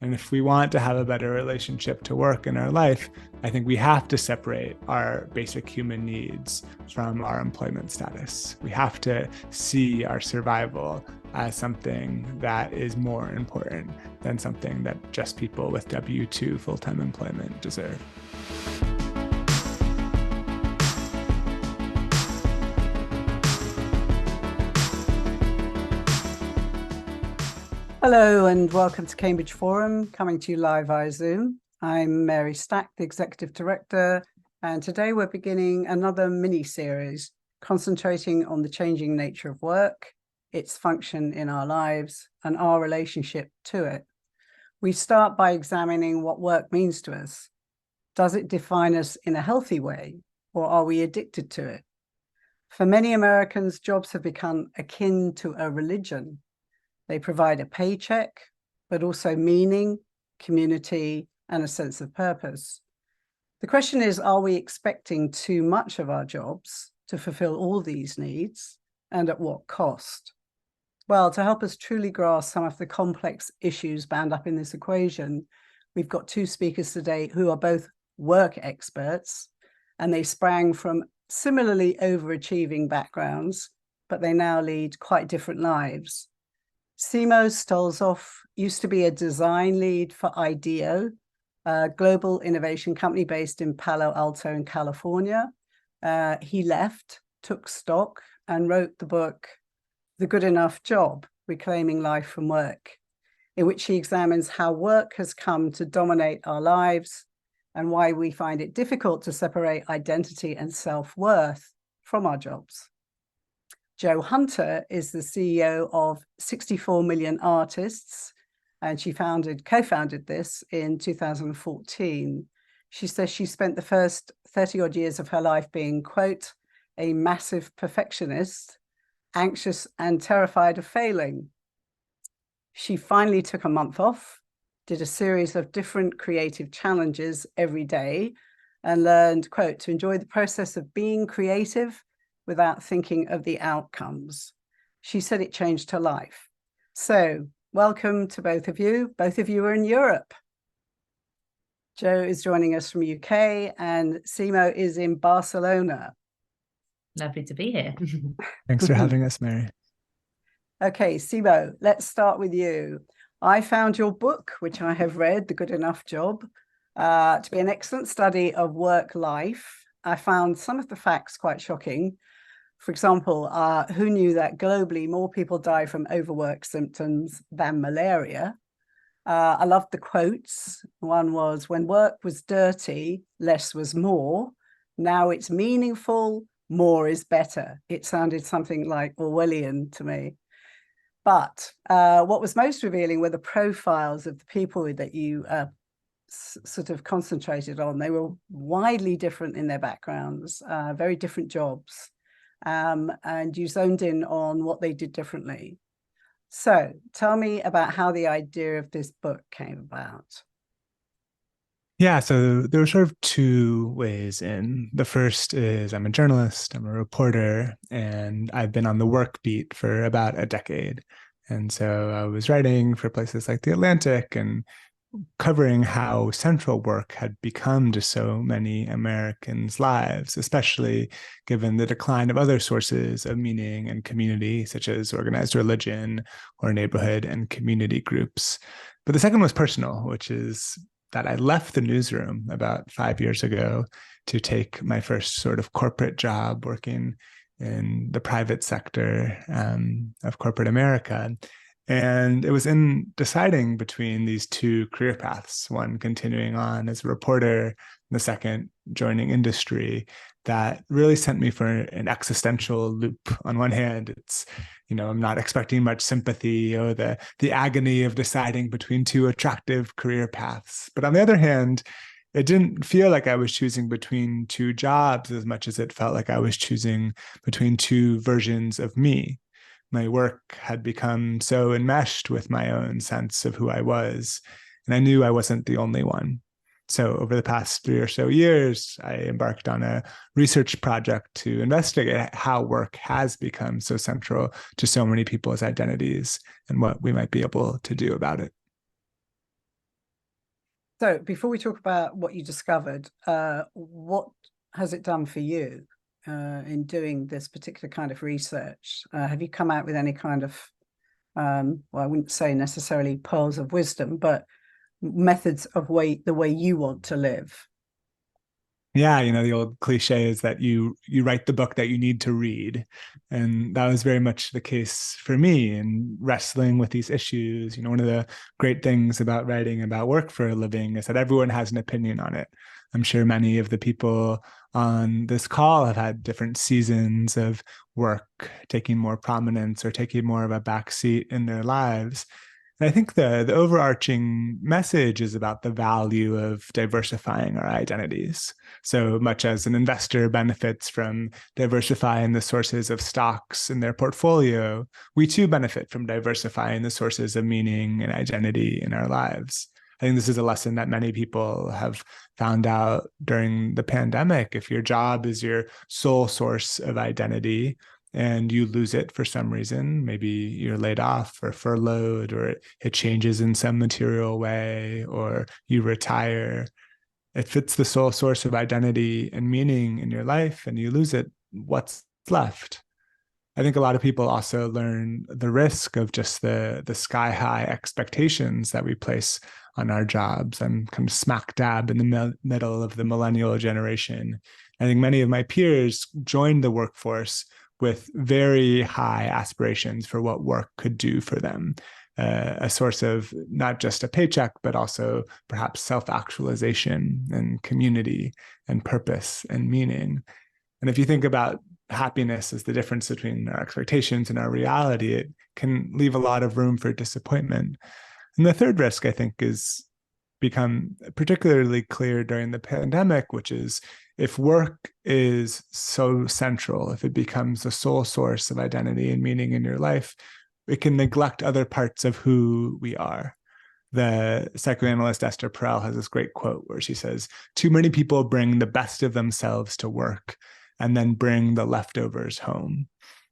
And if we want to have a better relationship to work in our life, I think we have to separate our basic human needs from our employment status. We have to see our survival as something that is more important than something that just people with W-2 full-time employment deserve. Hello and welcome to Cambridge Forum, coming to you live via Zoom. I'm Mary Stack, the Executive Director, and today we're beginning another mini-series concentrating on the changing nature of work, its function in our lives, and our relationship to it. We start by examining what work means to us. Does it define us in a healthy way, or are we addicted to it? For many Americans, jobs have become akin to a religion. They provide a paycheck, but also meaning, community, and a sense of purpose. The question is, are we expecting too much of our jobs to fulfill all these needs, and at what cost? Well, to help us truly grasp some of the complex issues bound up in this equation, we've got two speakers today who are both work experts, and they sprang from similarly overachieving backgrounds, but they now lead quite different lives. Simone Stolzoff used to be a design lead for IDEO, a global innovation company based in Palo Alto in California. He left, took stock, and wrote the book, The Good Enough Job, Reclaiming Life from Work, in which he examines how work has come to dominate our lives and why we find it difficult to separate identity and self-worth from our jobs. Jo Hunter is the CEO of 64 Million Artists, and she co-founded this in 2014. She says she spent the first 30 odd years of her life being, quote, a massive perfectionist, anxious and terrified of failing. She finally took a month off, did a series of different creative challenges every day, and learned, quote, to enjoy the process of being creative without thinking of the outcomes. She said it changed her life. So welcome to both of you. Both of you are in Europe. Jo is joining us from UK and Simo is in Barcelona. Lovely to be here. Thanks for having us, Mary. Okay, Simo, let's start with you. I found your book, which I have read, The Good Enough Job, to be an excellent study of work life. I found some of the facts quite shocking. For example, who knew that globally more people die from overwork symptoms than malaria? I loved the quotes. One was, when work was dirty, less was more. Now it's meaningful, more is better. It sounded something like Orwellian to me. But what was most revealing were the profiles of the people that you sort of concentrated on. They were widely different in their backgrounds, very different jobs. And you zoned in on what they did differently. So tell me about how the idea of this book came about. Yeah, so there were sort of two ways in. The first is I'm a journalist, I'm a reporter, and I've been on the work beat for about a decade. And so I was writing for places like The Atlantic and covering how central work had become to so many Americans' lives, especially given the decline of other sources of meaning and community, such as organized religion or neighborhood and community groups. But the second was personal, which is that I left the newsroom about 5 years ago to take my first sort of corporate job working in the private sector of corporate America. And it was in deciding between these two career paths, one continuing on as a reporter, and the second joining industry, that really sent me for an existential loop. On one hand, it's, I'm not expecting much sympathy or the agony of deciding between two attractive career paths. But on the other hand, it didn't feel like I was choosing between two jobs as much as it felt like I was choosing between two versions of me. My work had become so enmeshed with my own sense of who I was, and I knew I wasn't the only one. So over the past 3 or so years, I embarked on a research project to investigate how work has become so central to so many people's identities and what we might be able to do about it. So before we talk about what you discovered, what has it done for you in doing this particular kind of research? Have you come out with any kind of, well, I wouldn't say necessarily pearls of wisdom, but methods of the way you want to live? Yeah, the old cliche is that you write the book that you need to read. And that was very much the case for me in wrestling with these issues. One of the great things about writing about work for a living is that everyone has an opinion on it. I'm sure many of the people on this call have had different seasons of work taking more prominence or taking more of a backseat in their lives. And I think the overarching message is about the value of diversifying our identities. So much as an investor benefits from diversifying the sources of stocks in their portfolio, we too benefit from diversifying the sources of meaning and identity in our lives. I think this is a lesson that many people have found out during the pandemic. If your job is your sole source of identity, and you lose it for some reason, maybe you're laid off or furloughed, or it changes in some material way, or you retire, if it's the sole source of identity and meaning in your life and you lose it, what's left? I think a lot of people also learn the risk of just the sky high expectations that we place on our jobs. I'm kind of smack dab in the middle of the millennial generation. I think many of my peers joined the workforce with very high aspirations for what work could do for them. A source of not just a paycheck, but also perhaps self-actualization and community and purpose and meaning. And if you think about happiness as the difference between our expectations and our reality, it can leave a lot of room for disappointment. And the third risk, I think, is become particularly clear during the pandemic, which is if work is so central, if it becomes the sole source of identity and meaning in your life, it can neglect other parts of who we are. The psychoanalyst Esther Perel has this great quote where she says, "Too many people bring the best of themselves to work and then bring the leftovers home."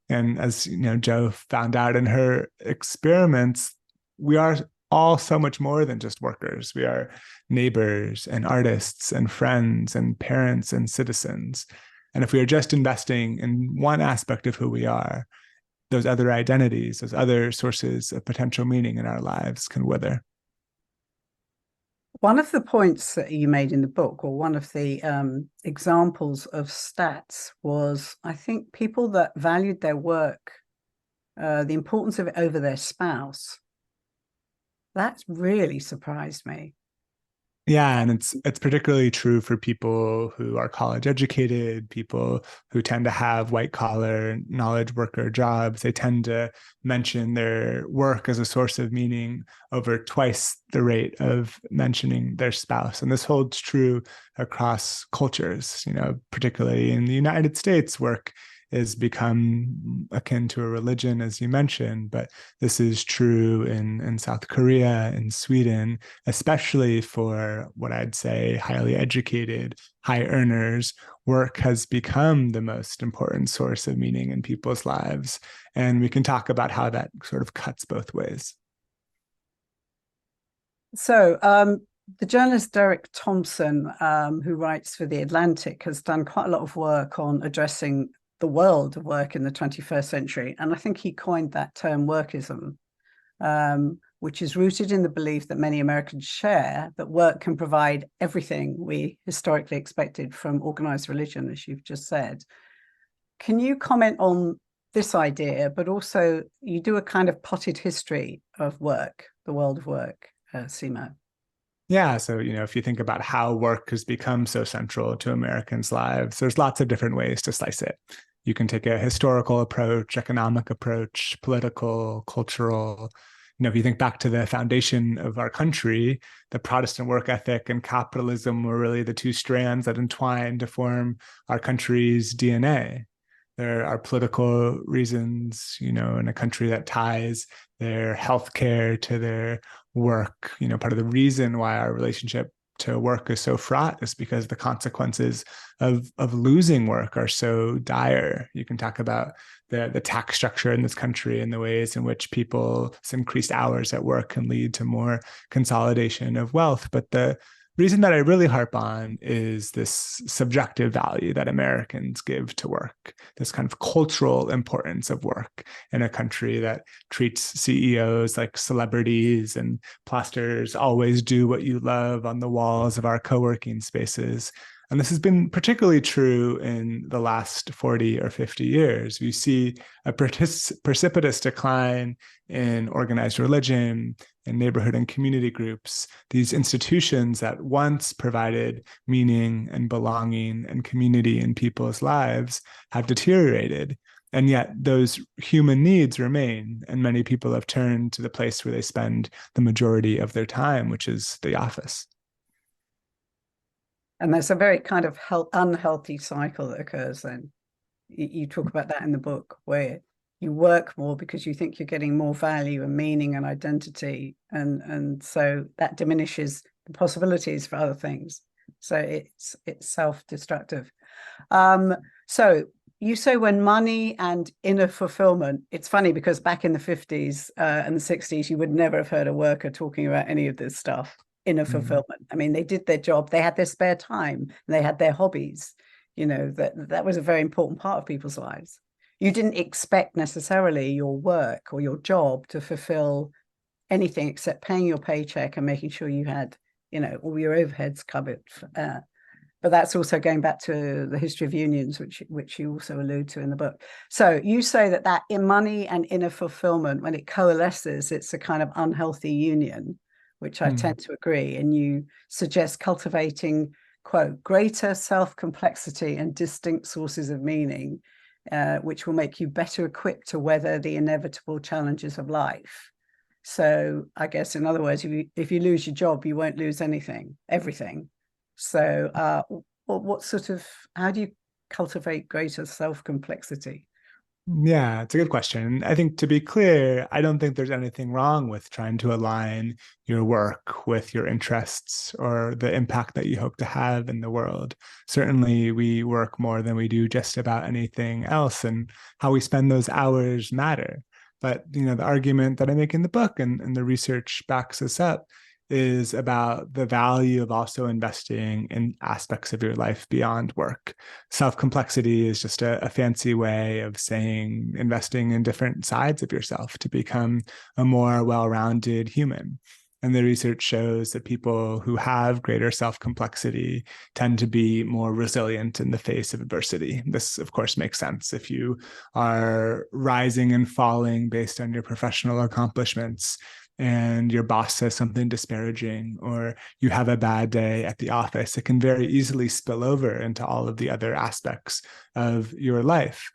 And as Jo found out in her experiments, we are all so much more than just workers. We are neighbors and artists and friends and parents and citizens. And if we are just investing in one aspect of who we are, those other identities, those other sources of potential meaning in our lives can wither. One of the points that you made in the book, or one of the examples of stats, was I think people that valued their work, the importance of it over their spouse. That really surprised me. Yeah, and it's particularly true for people who are college educated, people who tend to have white collar knowledge worker jobs. They tend to mention their work as a source of meaning over twice the rate of mentioning their spouse. And this holds true across cultures, particularly in the United States. Work has become akin to a religion, as you mentioned, but this is true in South Korea, in Sweden, especially for what I'd say highly educated, high earners. Work has become the most important source of meaning in people's lives. And we can talk about how that sort of cuts both ways. So the journalist Derek Thompson, who writes for The Atlantic, has done quite a lot of work on addressing the world of work in the 21st century. And I think he coined that term workism, which is rooted in the belief that many Americans share that work can provide everything we historically expected from organized religion, as you've just said. Can you comment on this idea, but also you do a kind of potted history of work, the world of work, Simo? Yeah. So, if you think about how work has become so central to Americans' lives, there's lots of different ways to slice it. You can take a historical approach, economic approach, political, cultural. If you think back to the foundation of our country, the Protestant work ethic and capitalism were really the two strands that entwined to form our country's DNA. There are political reasons, in a country that ties their healthcare to their work. Part of the reason why our relationship to work is so fraught is because the consequences of losing work are so dire. You can talk about the tax structure in this country and the ways in which people's increased hours at work can lead to more consolidation of wealth. But the reason that I really harp on is this subjective value that Americans give to work, this kind of cultural importance of work in a country that treats CEOs like celebrities and plasters always do what you love on the walls of our co-working spaces. And this has been particularly true in the last 40 or 50 years. You see a precipitous decline in organized religion and neighborhood and community groups, these institutions that once provided meaning and belonging and community in people's lives have deteriorated. And yet those human needs remain. And many people have turned to the place where they spend the majority of their time, which is the office. And there's a very kind of unhealthy cycle that occurs then. You talk about that in the book, where you work more because you think you're getting more value and meaning and identity. And so that diminishes the possibilities for other things. So it's self-destructive. So you say when money and inner fulfillment, it's funny because back in the 50s and the 60s, you would never have heard a worker talking about any of this stuff. Inner fulfillment. I mean, they did their job, they had their spare time, and they had their hobbies. You know, that was a very important part of people's lives. You didn't expect necessarily your work or your job to fulfill anything except paying your paycheck and making sure you had, you know, all your overheads covered. But that's also going back to the history of unions, which you also allude to in the book. So you say that in money and inner fulfillment, when it coalesces, it's a kind of unhealthy union, which I tend to agree. And you suggest cultivating, quote, greater self-complexity and distinct sources of meaning, which will make you better equipped to weather the inevitable challenges of life. So I guess, in other words, if you lose your job, you won't lose everything. So how do you cultivate greater self-complexity? Yeah, it's a good question. I think, to be clear, I don't think there's anything wrong with trying to align your work with your interests or the impact that you hope to have in the world. Certainly, we work more than we do just about anything else, and how we spend those hours matter. But, you know, the argument that I make in the book, and the research backs this up, is about the value of also investing in aspects of your life beyond work. Self-complexity is just a fancy way of saying investing in different sides of yourself to become a more well-rounded human. And the research shows that people who have greater self-complexity tend to be more resilient in the face of adversity. This, of course, makes sense. If you are rising and falling based on your professional accomplishments, and your boss says something disparaging, or you have a bad day at the office, it can very easily spill over into all of the other aspects of your life.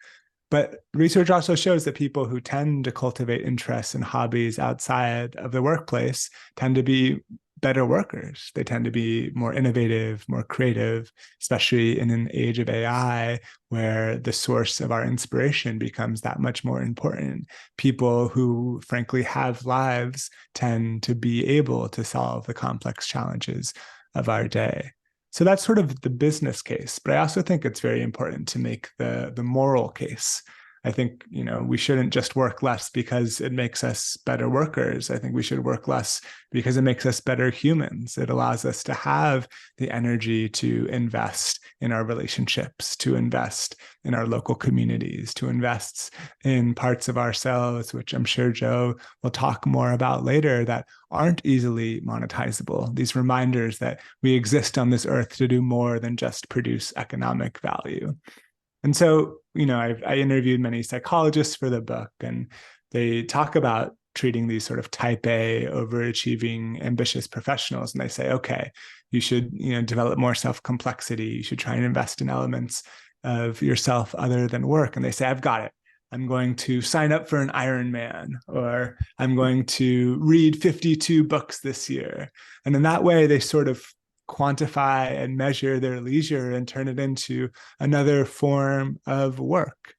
But research also shows that people who tend to cultivate interests and hobbies outside of the workplace tend to be better workers. They tend to be more innovative, more creative, especially in an age of AI where the source of our inspiration becomes that much more important. People who frankly have lives tend to be able to solve the complex challenges of our day. So that's sort of the business case, but I also think it's very important to make the moral case. I think, you know, we shouldn't just work less because it makes us better workers. I think we should work less because it makes us better humans. It allows us to have the energy to invest in our relationships, to invest in our local communities, to invest in parts of ourselves, which I'm sure Joe will talk more about later, that aren't easily monetizable. These reminders that we exist on this earth to do more than just produce economic value. And so, you know, I interviewed many psychologists for the book, and they talk about treating these sort of type A, overachieving, ambitious professionals. And they say, okay, you should, you know, develop more self-complexity. You should try and invest in elements of yourself other than work. And they say, I've got it. I'm going to sign up for an Ironman, or I'm going to read 52 books this year. And in that way, they sort of quantify and measure their leisure and turn it into another form of work.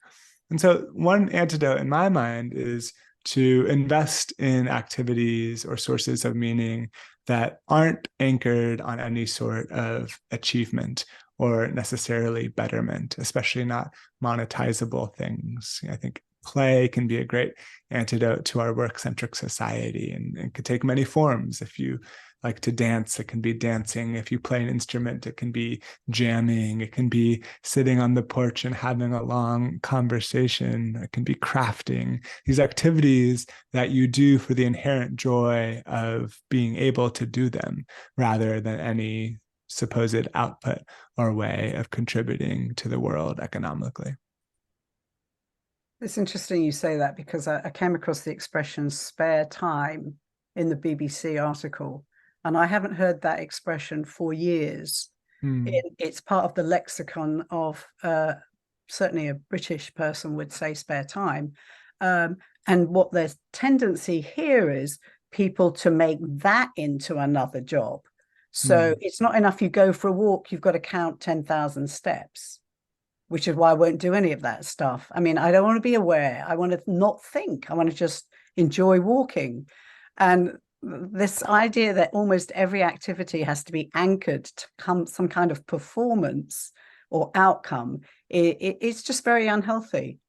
And so one antidote in my mind is to invest in activities or sources of meaning that aren't anchored on any sort of achievement or necessarily betterment, especially not monetizable things. I think play can be a great antidote to our work-centric society and could take many forms. If you like to dance, it can be dancing. If you play an instrument, it can be jamming. It can be sitting on the porch and having a long conversation. It can be crafting. These activities that you do for the inherent joy of being able to do them rather than any supposed output or way of contributing to the world economically. It's interesting you say that, because I came across the expression spare time in the BBC article, and I haven't heard that expression for years. It's part of the lexicon of certainly a British person would say spare time. And what there's tendency here is people to make that into another job. So it's not enough you go for a walk, you've got to count 10,000 steps, which is why I won't do any of that stuff. I mean, I don't want to be aware. I want to not think. I want to just enjoy walking. And this idea that almost every activity has to be anchored to some kind of performance or outcome, it's just very unhealthy.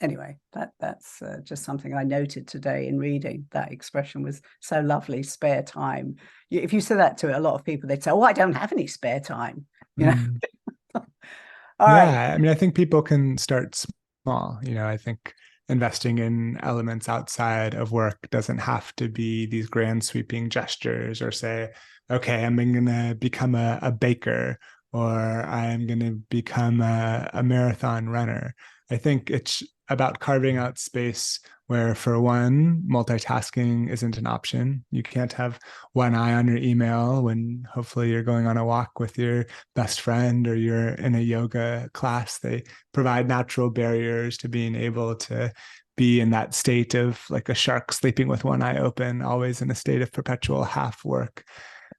Anyway, that's just something I noted today in reading. That expression was so lovely, spare time. If you say that to a lot of people, they'd say, oh, I don't have any spare time. You know. All right. I mean, I think people can start small. I think investing in elements outside of work doesn't have to be these grand sweeping gestures or say, okay, I'm going to become a baker or I'm going to become a marathon runner. I think it's about carving out space where, for one, multitasking isn't an option. You can't have one eye on your email when hopefully you're going on a walk with your best friend or you're in a yoga class. They provide natural barriers to being able to be in that state of like a shark sleeping with one eye open, always in a state of perpetual half work.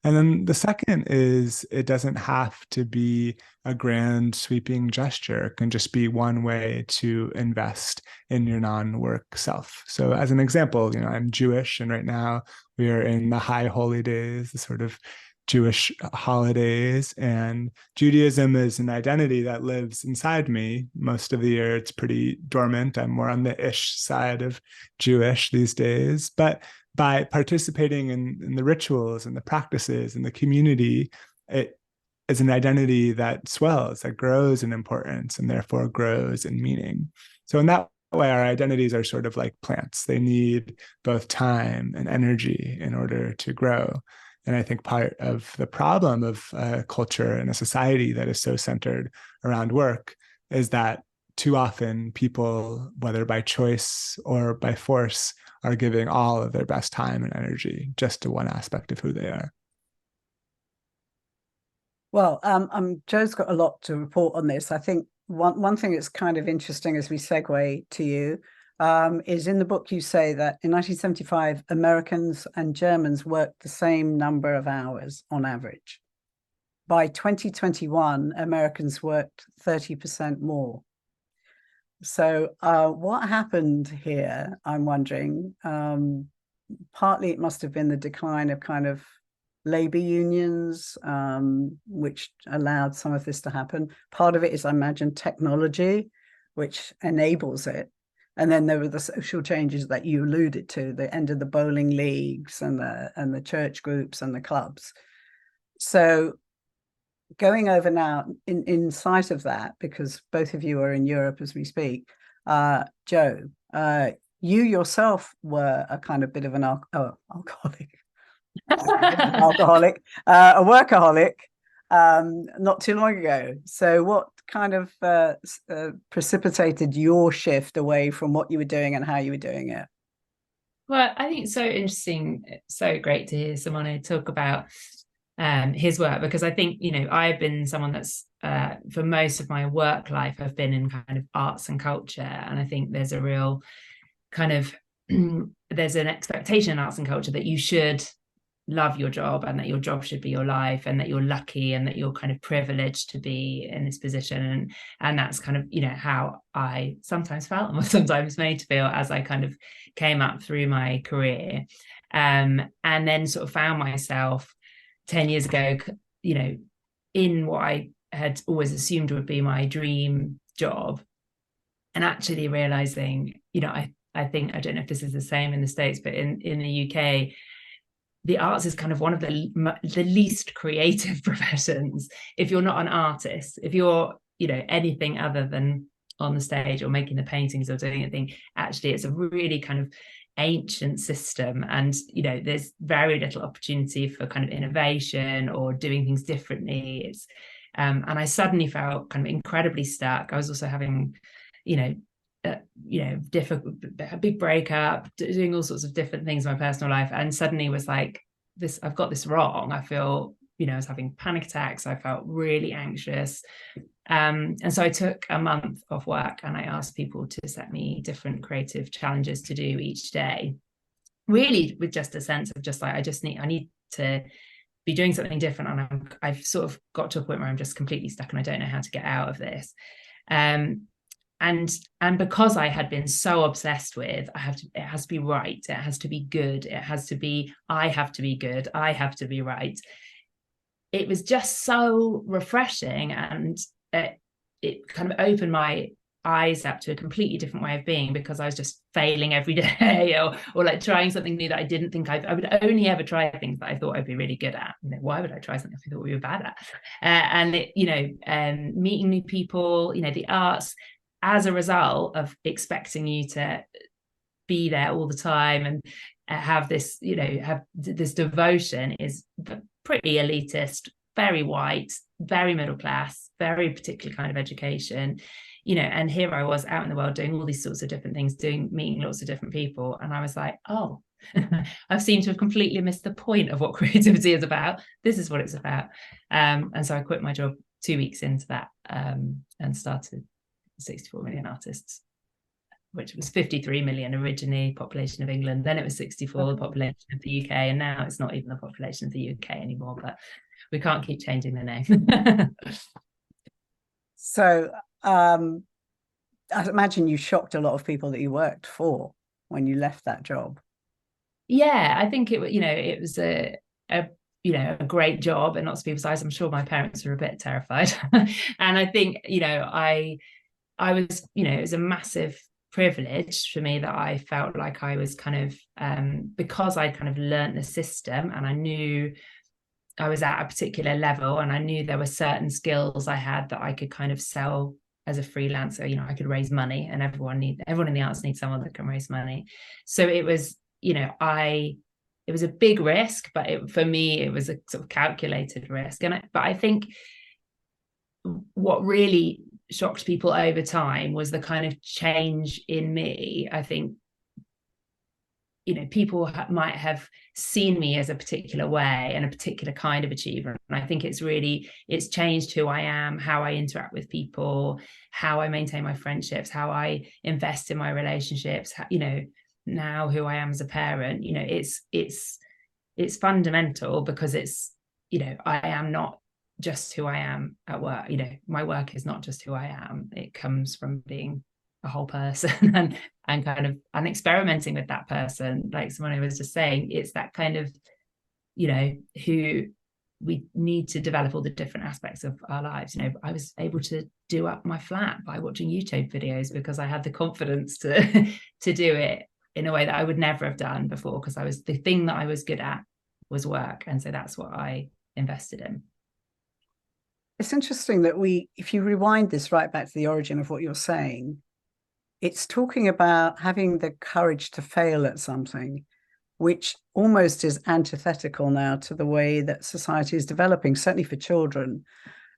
And then the second is it doesn't have to be a grand sweeping gesture. It can just be one way to invest in your non-work self. So as an example, I'm Jewish, and right now we are in the high holy days, the sort of Jewish holidays, and Judaism is an identity that lives inside me. Most of the year it's pretty dormant. I'm more on the ish side of Jewish these days, but by participating in the rituals and the practices and the community, it is an identity that swells, that grows in importance and therefore grows in meaning. So in that way, our identities are sort of like plants. They need both time and energy in order to grow. And I think part of the problem of a culture and a society that is so centered around work is that too often people, whether by choice or by force, are giving all of their best time and energy just to one aspect of who they are. Well, Joe's got a lot to report on this. I think one thing that's kind of interesting as we segue to you is in the book you say that in 1975, Americans and Germans worked the same number of hours on average. By 2021, Americans worked 30% more. So what happened here, I'm wondering, partly it must have been the decline of kind of labor unions, which allowed some of this to happen. Part of it is, I imagine, technology, which enables it. And then there were the social changes that you alluded to, the end of the bowling leagues and the church groups and the clubs. So going over now in sight of that, because both of you are in Europe as we speak, Joe, you yourself were a kind of bit of an alcoholic, a workaholic, not too long ago. So what kind of precipitated your shift away from what you were doing and how you were doing it? Well, I think it's so interesting, so great to hear Simone talk about his work, because I think, I've been someone that's for most of my work life, I've been in kind of arts and culture. And I think there's a real kind of, there's an expectation in arts and culture that you should love your job and that your job should be your life and that you're lucky and that you're kind of privileged to be in this position. And that's kind of, how I sometimes felt and was sometimes made to feel as I kind of came up through my career. And then sort of found myself 10 years ago, you know, in what I had always assumed would be my dream job, and actually realizing, you know, I think, I don't know if this is the same in the States, but in the UK, the arts is kind of one of the least creative professions. If you're not an artist, if you're, you know, anything other than on the stage or making the paintings or doing anything, actually it's a really kind of ancient system, and you know, there's very little opportunity for kind of innovation or doing things differently. It's and I suddenly felt kind of incredibly stuck. I was also having, you know, difficult, a big breakup, doing all sorts of different things in my personal life, and suddenly was like, this, I've got this wrong. I feel, you know, I was having panic attacks. I felt really anxious. And so I took a month off work and I asked people to set me different creative challenges to do each day, really with just a sense of just like, I need to be doing something different. And I've sort of got to a point where I'm just completely stuck and I don't know how to get out of this. And because I had been so obsessed with, it has to be right, it has to be good, it has to be, I have to be good, I have to be right. It was just so refreshing, and it kind of opened my eyes up to a completely different way of being, because I was just failing every day, or like trying something new that I didn't think I would only ever try things that I thought I'd be really good at. You know, why would I try something I thought we were bad at? And it, you know, meeting new people, you know, the arts, as a result of expecting you to be there all the time and have this, you know, have this devotion, is pretty elitist, very white, very middle class, very particular kind of education, you know. And here I was out in the world doing all these sorts of different things, meeting lots of different people, and I was like, oh, I've seemed to have completely missed the point of what creativity is about. This is what it's about. And so I quit my job 2 weeks into that, and started 64 Million Artists, which was 53 million originally, population of England. Then it was 64, the population of the UK, and now it's not even the population of the UK anymore, but we can't keep changing the name. So I imagine you shocked a lot of people that you worked for when you left that job. Yeah, I think it, you know, it was a you know, a great job in lots of people's eyes. I'm sure my parents were a bit terrified. And I think, you know, I was, you know, it was a massive privilege for me that I felt like I was kind of, because I kind of learned the system and I knew I was at a particular level, and I knew there were certain skills I had that I could kind of sell as a freelancer. You know, I could raise money, and everyone in the arts needs someone that can raise money. So it was, you know, it was a big risk, but for me, it was a sort of calculated risk. But I think what really shocked people over time was the kind of change in me. I think, you know, people might have seen me as a particular way and a particular kind of achiever, and I think it's changed who I am, how I interact with people, how I maintain my friendships, how I invest in my relationships, you know, now who I am as a parent. You know, it's fundamental, because it's, you know, I am not just who I am at work. You know, my work is not just who I am. It comes from being a whole person and kind of and experimenting with that person. Like Simone was just saying, it's that kind of, you know, who we need to develop all the different aspects of our lives. You know, I was able to do up my flat by watching YouTube videos because I had the confidence to do it in a way that I would never have done before, because the thing that I was good at was work, and so that's what I invested in. It's interesting that if you rewind this right back to the origin of what you're saying, it's talking about having the courage to fail at something, which almost is antithetical now to the way that society is developing, certainly for children.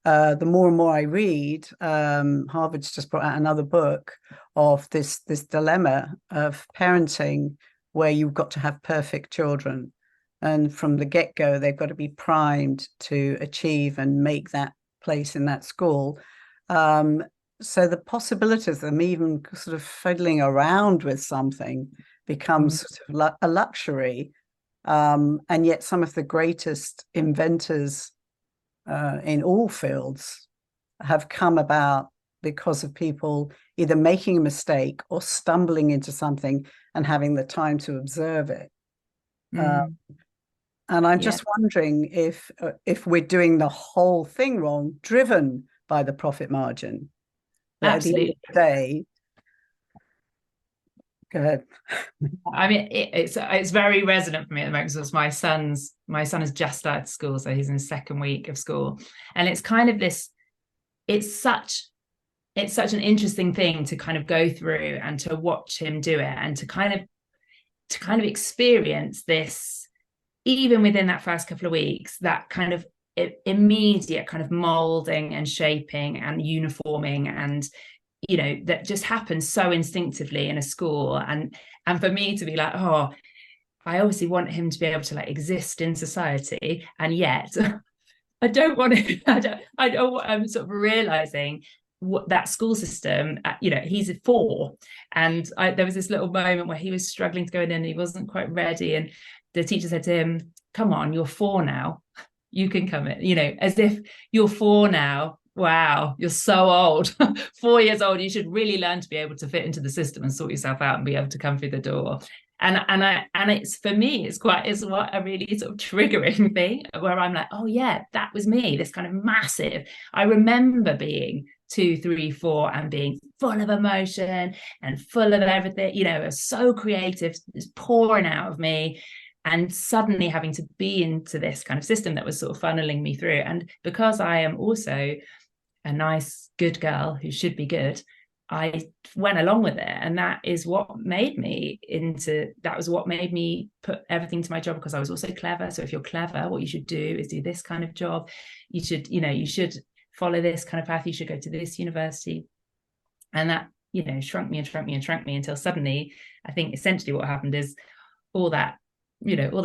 The more and more I read, Harvard's just brought out another book of this dilemma of parenting, where you've got to have perfect children. And from the get-go, they've got to be primed to achieve and make that place in that school. So the possibility of them even sort of fiddling around with something becomes sort of a luxury. And yet some of the greatest inventors in all fields have come about because of people either making a mistake or stumbling into something and having the time to observe it. And I'm just wondering if we're doing the whole thing wrong, driven by the profit margin. But absolutely. At the end of the day, go ahead. I mean, it's very resonant for me at the moment because my son has just started school, so he's in his second week of school, and it's kind of this. It's such an interesting thing to kind of go through and to watch him do it, and to kind of experience this, even within that first couple of weeks, that kind of immediate kind of molding and shaping and uniforming, and that just happens so instinctively in a school, and for me to be like, oh, I obviously want him to be able to like exist in society, and yet I don't want to. I'm sort of realizing what that school system. He's 4, and there was this little moment where he was struggling to go in and he wasn't quite ready, and the teacher said to him, "Come on, you're 4 now. You can come in." As if you're 4 now. Wow, you're so old. 4 years old. You should really learn to be able to fit into the system and sort yourself out and be able to come through the door. And it's, for me, it's what a really sort of triggering thing, where I'm like, oh yeah, that was me. This kind of massive. I remember being 2, 3, 4 and being full of emotion and full of everything. It was so creative, it's pouring out of me. And suddenly having to be into this kind of system that was sort of funneling me through. And because I am also a nice, good girl who should be good, I went along with it. And that was what made me put everything to my job, because I was also clever. So if you're clever, what you should do is do this kind of job. You should follow this kind of path. You should go to this university. And that, shrunk me and shrunk me and shrunk me until suddenly, I think essentially what happened is all that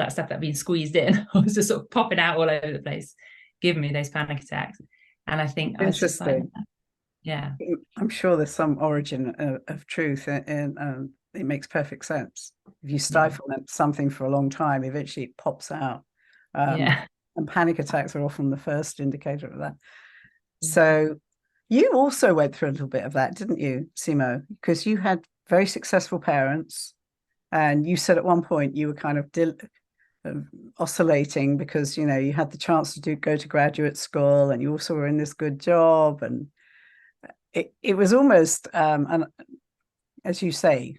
stuff that had been squeezed in was just sort of popping out all over the place, giving me those panic attacks. And I think I was just like, yeah, I'm sure there's some origin of truth, and it makes perfect sense. If you stifle something for a long time, eventually it pops out. And panic attacks are often the first indicator of that. So you also went through a little bit of that, didn't you, Simo? Because you had very successful parents. And you said at one point you were kind of oscillating because, you had the chance to go to graduate school, and you also were in this good job. And it was almost, and as you say,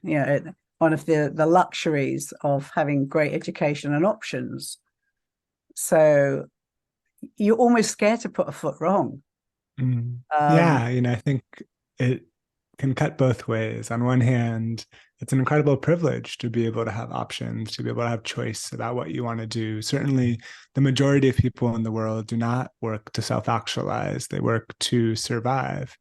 one of the luxuries of having great education and options. So you're almost scared to put a foot wrong. I think it can cut both ways. On one hand, it's an incredible privilege to be able to have options, to be able to have choice about what you want to do. Certainly, the majority of people in the world do not work to self-actualize. They work to survive.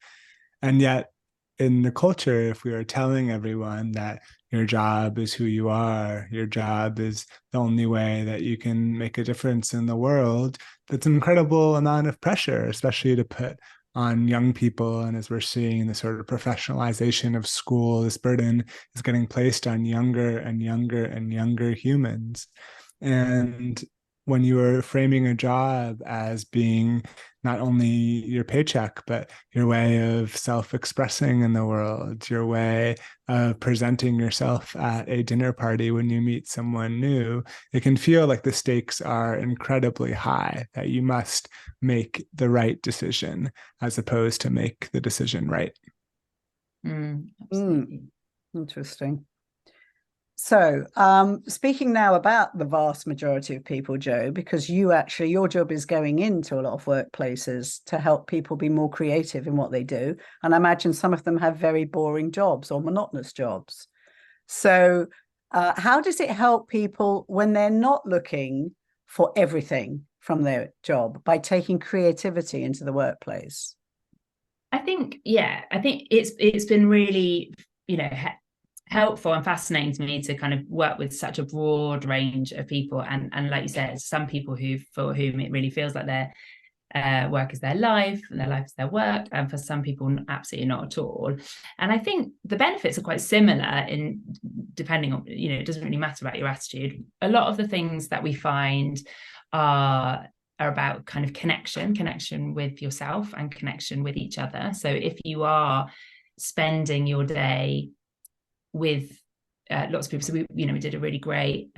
And yet, in the culture, if we are telling everyone that your job is who you are, your job is the only way that you can make a difference in the world, that's an incredible amount of pressure, especially to put on young people. And as we're seeing the sort of professionalization of school, this burden is getting placed on younger and younger and younger humans. And when you are framing a job as being not only your paycheck, but your way of self-expressing in the world, your way of presenting yourself at a dinner party when you meet someone new, it can feel like the stakes are incredibly high, that you must make the right decision as opposed to make the decision right. Absolutely. Interesting. So speaking now about the vast majority of people, Joe, because your job is going into a lot of workplaces to help people be more creative in what they do. And I imagine some of them have very boring jobs or monotonous jobs. So how does it help people when they're not looking for everything from their job by taking creativity into the workplace? I think it's been really, helpful and fascinating to me to kind of work with such a broad range of people, and like you said, some people for whom it really feels like their work is their life and their life is their work, and for some people absolutely not at all. And I think the benefits are quite similar in depending on, it doesn't really matter about your attitude. A lot of the things that we find are about kind of connection with yourself and connection with each other. So if you are spending your day with lots of people, so we did a really great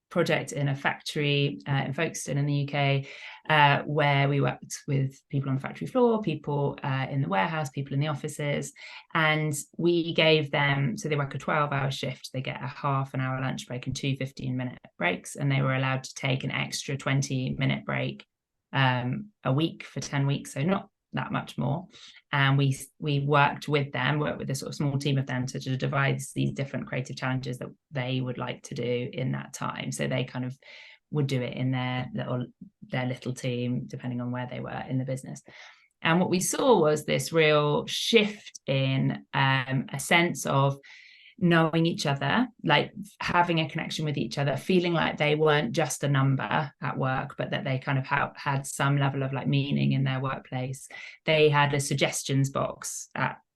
project in a factory in Folkestone in the UK, where we worked with people on the factory floor, people in the warehouse, people in the offices, and we gave them, so they work a 12-hour shift, they get a half an hour lunch break and 2 15-minute breaks, and they were allowed to take an extra 20-minute break a week for 10 weeks, so not that much more. And we worked with a sort of small team of them to devise these different creative challenges that they would like to do in that time. So they kind of would do it in their little team, depending on where they were in the business. And what we saw was this real shift in a sense of knowing each other, like having a connection with each other, feeling like they weren't just a number at work, but that they kind of had some level of like meaning in their workplace. They had a suggestions box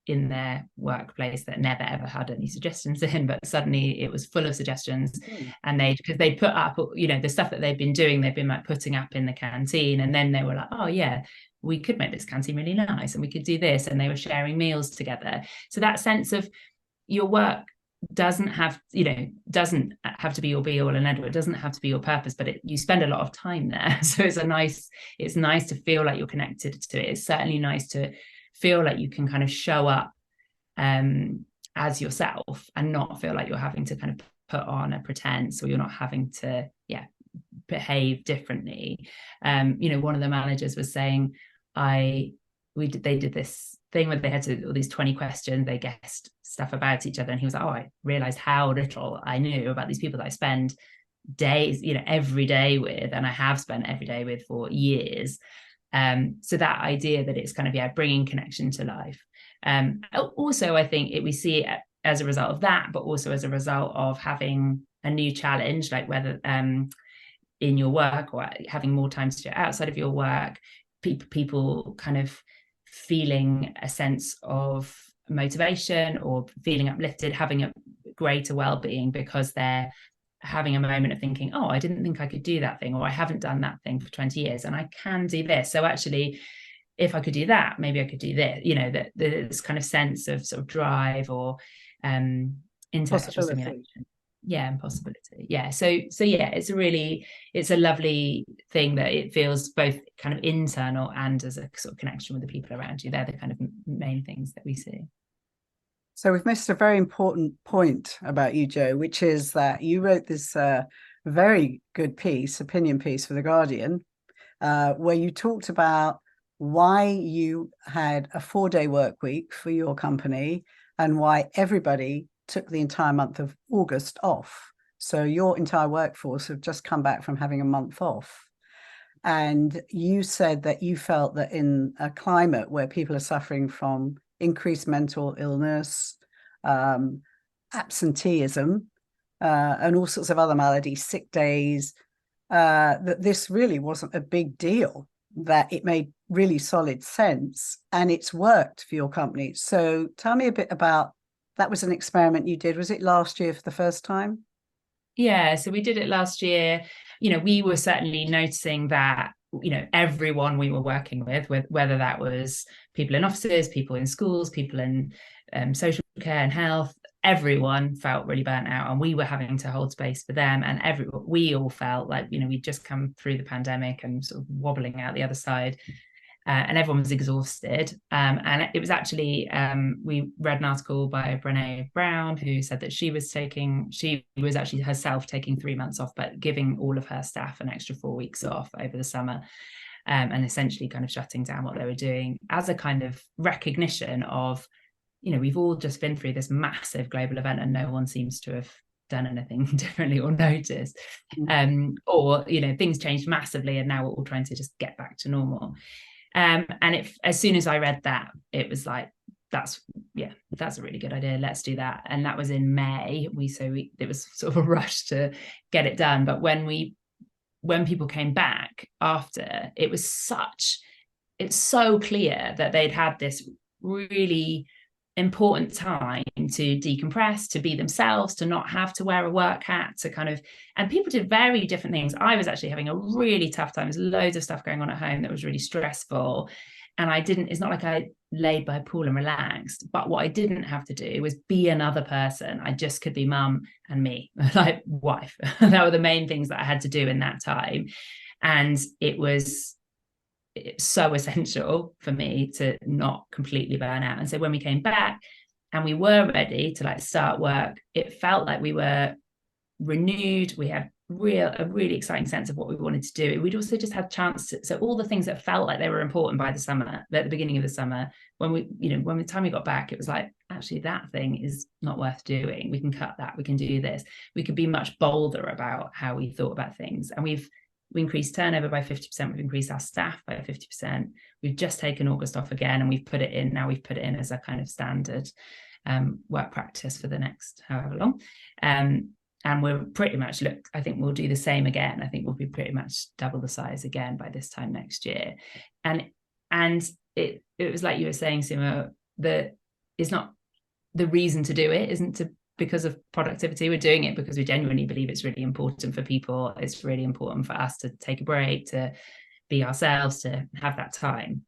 in their workplace that never ever had any suggestions in, but suddenly it was full of suggestions. And because they put up, the stuff that they've been doing, they've been like putting up in the canteen, and then they were like, oh yeah, we could make this canteen really nice and we could do this, and they were sharing meals together. So that sense of your work doesn't have to be your be all and end all. It doesn't have to be your purpose, but you spend a lot of time there. So it's nice to feel like you're connected to it. It's certainly nice to feel like you can kind of show up as yourself and not feel like you're having to kind of put on a pretense, or you're not having to behave differently. One of the managers was saying they did this thing where they had all these 20 questions, they guessed stuff about each other, and he was like, oh, I realized how little I knew about these people that I spend days, every day with, and I have spent every day with for years. So that idea that it's kind of bringing connection to life. Also, I think we see it as a result of that, but also as a result of having a new challenge, like whether in your work or having more time to do outside of your work, people kind of feeling a sense of motivation or feeling uplifted, having a greater well-being because they're having a moment of thinking, oh, I didn't think I could do that thing, or I haven't done that thing for 20 years and I can do this. So actually, if I could do that, maybe I could do this, that this kind of sense of sort of drive or intellectual stimulation. And possibility. So it's a lovely thing that it feels both kind of internal and as a sort of connection with the people around you. They're the kind of main things that we see. So we've missed a very important point about you, Jo, which is that you wrote this very good opinion piece for The Guardian, where you talked about why you had a 4-day work week for your company and why everybody took the entire month of August off. So your entire workforce have just come back from having a month off. And you said that you felt that in a climate where people are suffering from increased mental illness, absenteeism, and all sorts of other maladies, sick days, that this really wasn't a big deal, that it made really solid sense and it's worked for your company. So tell me a bit about, that was an experiment you did. Was it last year for the first time? Yeah, so we did it last year. We were certainly noticing that, everyone we were working with, whether that was people in offices, people in schools, people in social care and health, everyone felt really burnt out, and we were having to hold space for them. And we all felt like, we'd just come through the pandemic and sort of wobbling out the other side. And everyone was exhausted. And it was actually, we read an article by Brené Brown, who said that she was actually herself taking 3 months off, but giving all of her staff an extra 4 weeks off over the summer, and essentially kind of shutting down what they were doing as a kind of recognition of, we've all just been through this massive global event and no one seems to have done anything differently or noticed. Or, things changed massively and now we're all trying to just get back to normal. And as soon as I read that, it was like, that's a really good idea. Let's do that. And that was in May. It was sort of a rush to get it done. But when people came back after, it's so clear that they'd had this really important time to decompress, to be themselves, to not have to wear a work hat, and people did very different things. I was actually having a really tough time. There's loads of stuff going on at home that was really stressful. And it's not like I laid by a pool and relaxed, but what I didn't have to do was be another person. I just could be mum and me, like wife. That were the main things that I had to do in that time. And it's so essential for me to not completely burn out. And so when we came back and we were ready to like start work, it felt like we were renewed. We had a really exciting sense of what we wanted to do. We'd also just had chance to, so all the things that felt like they were important by the summer, at the beginning of the summer, when the time we got back, it was like, actually that thing is not worth doing. We can cut that. We can do this. We could be much bolder about how we thought about things. And we increased turnover by 50%. We've increased our staff by 50%. We've just taken August off again, and we've put it in as a kind of standard work practice for the next however long. And we're pretty much, I think we'll do the same again. I think we'll be pretty much double the size again by this time next year. And it was like you were saying, Simo, that it's not the reason to do it isn't because of productivity. We're doing it because we genuinely believe it's really important for people. It's really important for us to take a break, to be ourselves, to have that time.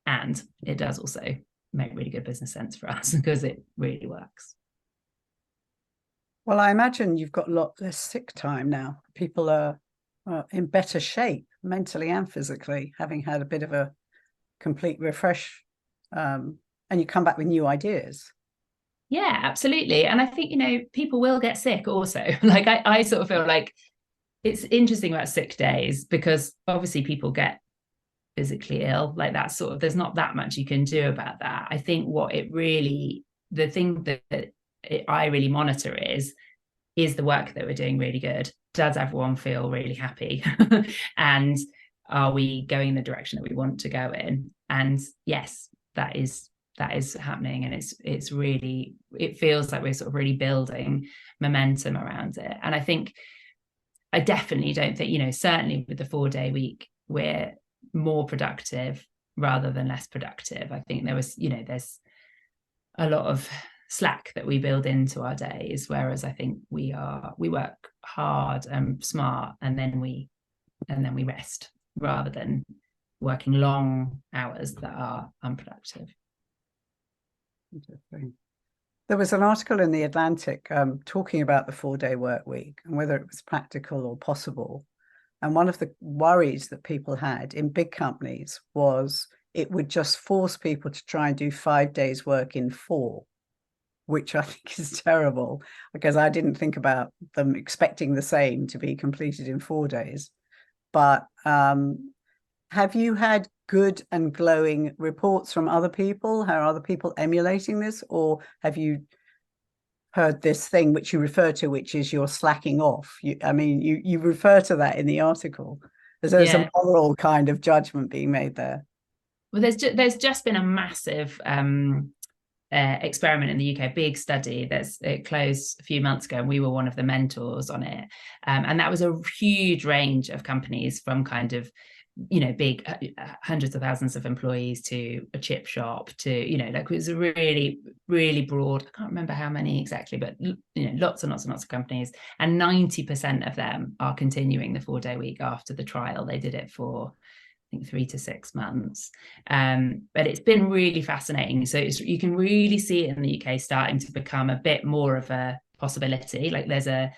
And it does also make really good business sense for us because it really works. Well, I imagine you've got a lot less sick time now. People are in better shape mentally and physically, having had a bit of a complete refresh, and you come back with new ideas. Yeah, absolutely. And I think, people will get sick also. Like I sort of feel like it's interesting about sick days because obviously people get physically ill. Like that's there's not that much you can do about that. I think the thing that I really monitor is the work that we're doing really good? Does everyone feel really happy? And are we going in the direction that we want to go in? And yes, that is happening. And it feels like we're sort of really building momentum around it. And I definitely don't think, certainly with the 4-day week, we're more productive rather than less productive. I think there's a lot of slack that we build into our days, whereas I think we work hard and smart, and then we rest rather than working long hours that are unproductive. Interesting. There was an article in The Atlantic talking about the 4-day work week and whether it was practical or possible. And one of the worries that people had in big companies was it would just force people to try and do 5 days work in 4, which I think is terrible because I didn't think about them expecting the same to be completed in 4 days. But have you had good and glowing reports from other people? How are other people emulating this? Or have you heard this thing which you refer to, which is you're slacking off? You refer to that in the article. There's a moral kind of judgment being made there. Well, there's just been a massive experiment in the UK, big study it closed a few months ago, and we were one of the mentors on it. And that was a huge range of companies from kind of, big hundreds of thousands of employees to a chip shop to, it was a really, really broad, I can't remember how many exactly, but, lots and lots and lots of companies. And 90% of them are continuing the 4-day week after the trial. They did it for, I think, 3 to 6 months. But it's been really fascinating. So you can really see it in the UK starting to become a bit more of a possibility. Like there's a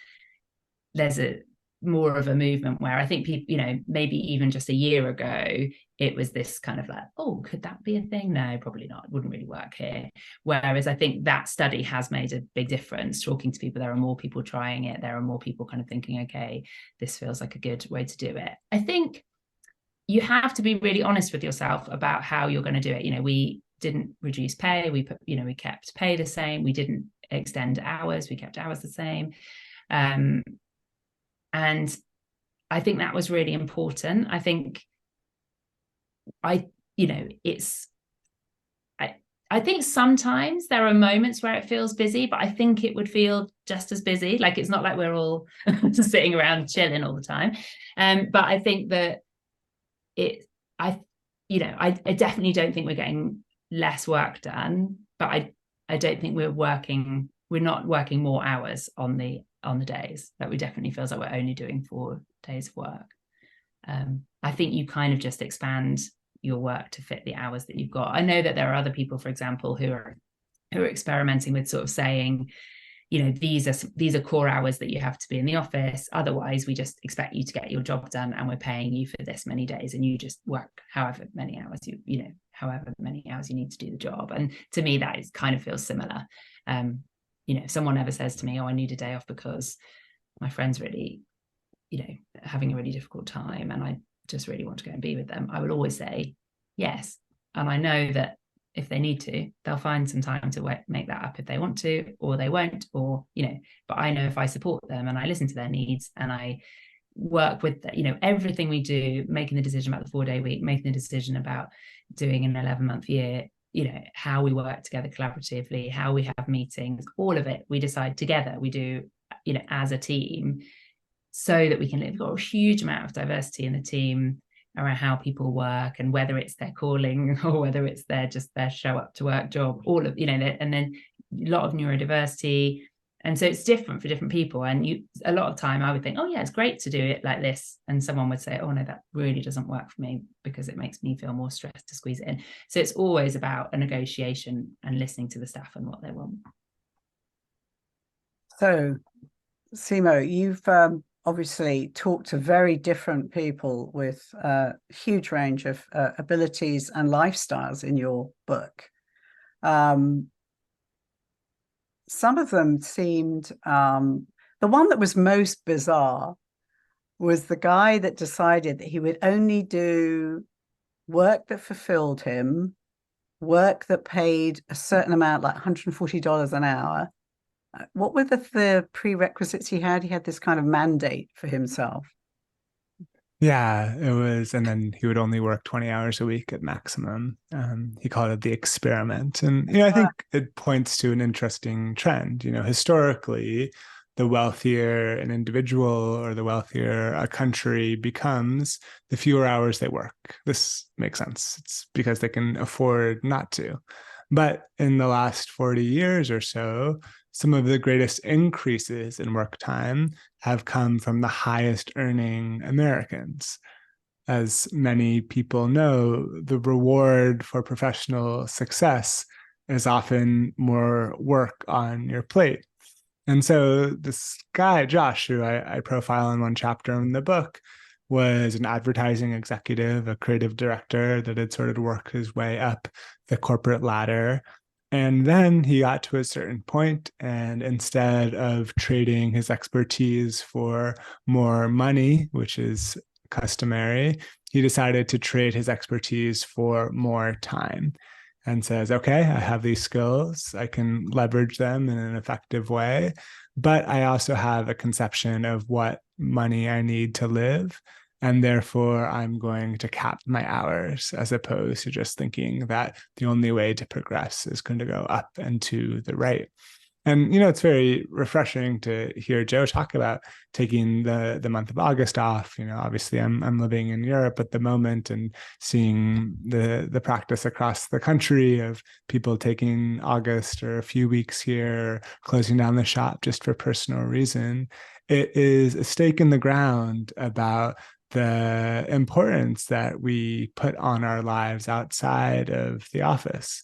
more of a movement where I think people, maybe even just a year ago, it was this kind of like, oh, could that be a thing? No, probably not. It wouldn't really work here. Whereas I think that study has made a big difference. Talking to people, there are more people trying it. There are more people kind of thinking, okay, this feels like a good way to do it. I think you have to be really honest with yourself about how you're going to do it. We didn't reduce pay. We kept pay the same. We didn't extend hours. We kept hours the same. And I think that was really important. I think I think sometimes there are moments where it feels busy, but I think it would feel just as busy. Like it's not like we're all just sitting around chilling all the time. But I think that I definitely don't think we're getting less work done, but I don't think we're not working more hours on the days. That we definitely feels like we're only doing 4 days of work. I think you kind of just expand your work to fit the hours that you've got. I know that there are other people, for example, who are experimenting with sort of saying, these are core hours that you have to be in the office. Otherwise, we just expect you to get your job done, and we're paying you for this many days, and you just work however many hours however many hours you need to do the job. And to me, that is kind of feels similar. If someone ever says to me, "Oh, I need a day off because my friend's really, having a really difficult time, and I just really want to go and be with them," I will always say yes. And I know that if they need to, they'll find some time to make that up if they want to, or they won't, or, but I know if I support them and I listen to their needs and I work with, everything we do, making the decision about the 4-day week, making the decision about doing an 11-month year, how we work together collaboratively, how we have meetings, all of it, we decide together, we do, as a team, so that we can live. We've got a huge amount of diversity in the team around how people work, and whether it's their calling or whether it's their show up to work job, all of, and then a lot of neurodiversity. And so it's different for different people. And a lot of time I would think, oh yeah, it's great to do it like this. And someone would say, oh no, that really doesn't work for me because it makes me feel more stressed to squeeze it in. So it's always about a negotiation and listening to the staff and what they want. So, Simo, you've obviously talk to very different people with a huge range of abilities and lifestyles in your book. Some of them seemed, the one that was most bizarre was the guy that decided that he would only do work that fulfilled him, work that paid a certain amount, like $140 an hour. What were the prerequisites he had? He had this kind of mandate for himself. Yeah, it was, and then he would only work 20 hours a week at maximum. He called it the experiment. And, I think it points to an interesting trend. Historically, the wealthier an individual or the wealthier a country becomes, the fewer hours they work. This makes sense. It's because they can afford not to. But in the last 40 years or so, some of the greatest increases in work time have come from the highest earning Americans. As many people know, the reward for professional success is often more work on your plate. And so this guy, Josh, who I profile in one chapter in the book, was an advertising executive, a creative director that had sort of worked his way up the corporate ladder. And then he got to a certain point, and instead of trading his expertise for more money, which is customary, he decided to trade his expertise for more time, and says, okay, I have these skills, I can leverage them in an effective way, but I also have a conception of what money I need to live. And therefore, I'm going to cap my hours, as opposed to just thinking that the only way to progress is going to go up and to the right. And, it's very refreshing to hear Joe talk about taking the month of August off. Obviously I'm living in Europe at the moment and seeing the practice across the country of people taking August or a few weeks here, closing down the shop just for personal reason. It is a stake in the ground about the importance that we put on our lives outside of the office.